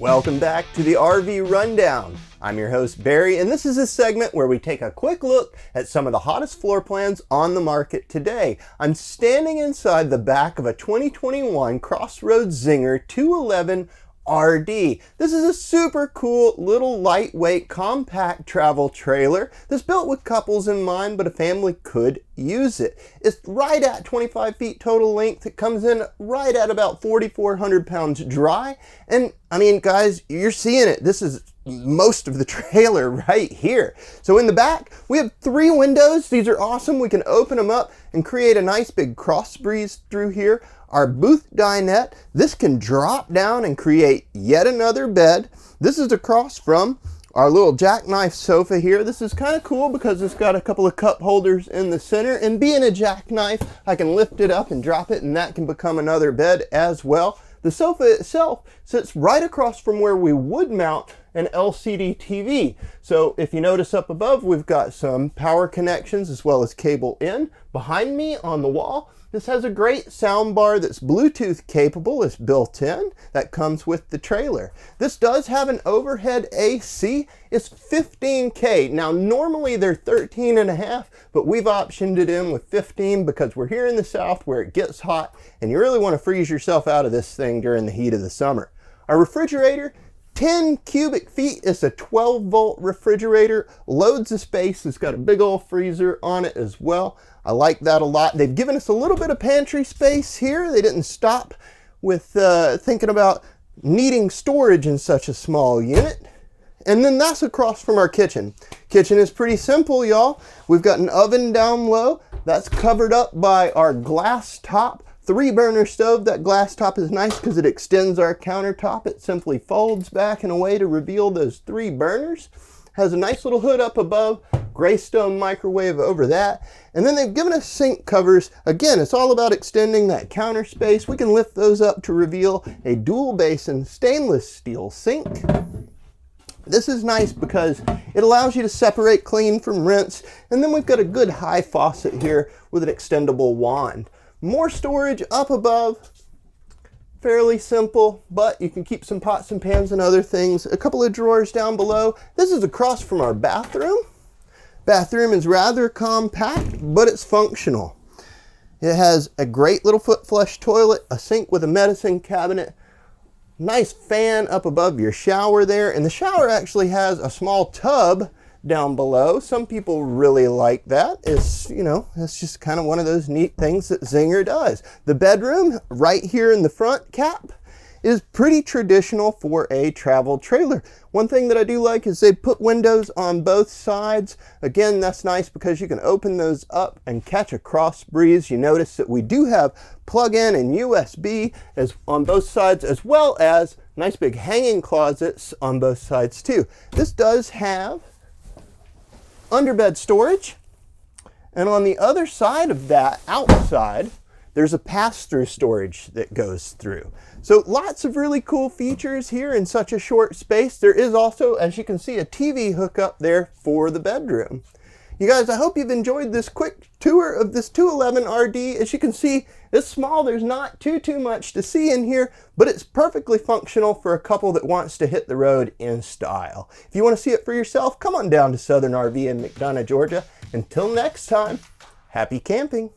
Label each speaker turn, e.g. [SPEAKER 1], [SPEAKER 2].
[SPEAKER 1] Welcome back to the RV Rundown. I'm your host Barry, and this is a segment where we take a quick look at some of the hottest floor plans on the market today. I'm standing inside the back of a 2021 CrossRoads Zinger 211RD. This is a super cool little lightweight compact travel trailer that's built with couples in mind, but a family could use it. It's right at 25 feet total length. It comes in right at about 4,400 pounds dry. And I mean, guys, you're seeing it. This is most of the trailer right here. So in the back, we have 3 windows. These are awesome. We can open them up and create a nice big cross breeze through here. Our booth dinette, this can drop down and create yet another bed. This is across from our little jackknife sofa here. This is kind of cool because it's got a couple of cup holders in the center, and being a jackknife, I can lift it up and drop it, and that can become another bed as well. The sofa itself sits right across from where we would mount an LCD TV. So if you notice up above, we've got some power connections as well as cable in. Behind me on the wall, this has a great sound bar that's Bluetooth capable. It's built in. That comes with the trailer. This does have an overhead AC. It's 15K. Now normally they're 13.5, but we've optioned it in with 15 because we're here in the South where it gets hot and you really want to freeze yourself out of this thing during the heat of the summer. Our refrigerator, 10 cubic feet. It's a 12-volt refrigerator. Loads of space. It's got a big old freezer on it as well. I like that a lot. They've given us a little bit of pantry space here. They didn't stop with thinking about needing storage in such a small unit. And then that's across from our kitchen. Kitchen is pretty simple, y'all. We've got an oven down low. That's covered up by our glass top 3-burner stove. That glass top is nice because it extends our countertop. It simply folds back in a way to reveal those 3 burners. Has a nice little hood up above, gray stone microwave over that. And then they've given us sink covers. Again, it's all about extending that counter space. We can lift those up to reveal a dual basin stainless steel sink. This is nice because it allows you to separate clean from rinse. And then we've got a good high faucet here with an extendable wand. More storage up above. Fairly simple, but you can keep some pots and pans and other things. A couple of drawers down below. This is across from our bathroom. Bathroom is rather compact, but it's functional. It has a great little foot flush toilet, a sink with a medicine cabinet, nice fan up above your shower there, and the shower actually has a small tub down below. Some people really like that. It's, you know, it's just kind of one of those neat things that Zinger does. The bedroom right here in the front cap is pretty traditional for a travel trailer. One thing that I do like is they put windows on both sides. Again, that's nice because you can open those up and catch a cross breeze. You notice that we do have plug-in and USB as on both sides, as well as nice big hanging closets on both sides too. This does have underbed storage, and on the other side of that, outside, there's a pass-through storage that goes through. So lots of really cool features here in such a short space. There is also, as you can see, a TV hookup there for the bedroom. You guys, I hope you've enjoyed this quick tour of this 211RD. As you can see, it's small. There's not too much to see in here, but it's perfectly functional for a couple that wants to hit the road in style. If you want to see it for yourself, come on down to Southern RV in McDonough, Georgia. Until next time, happy camping.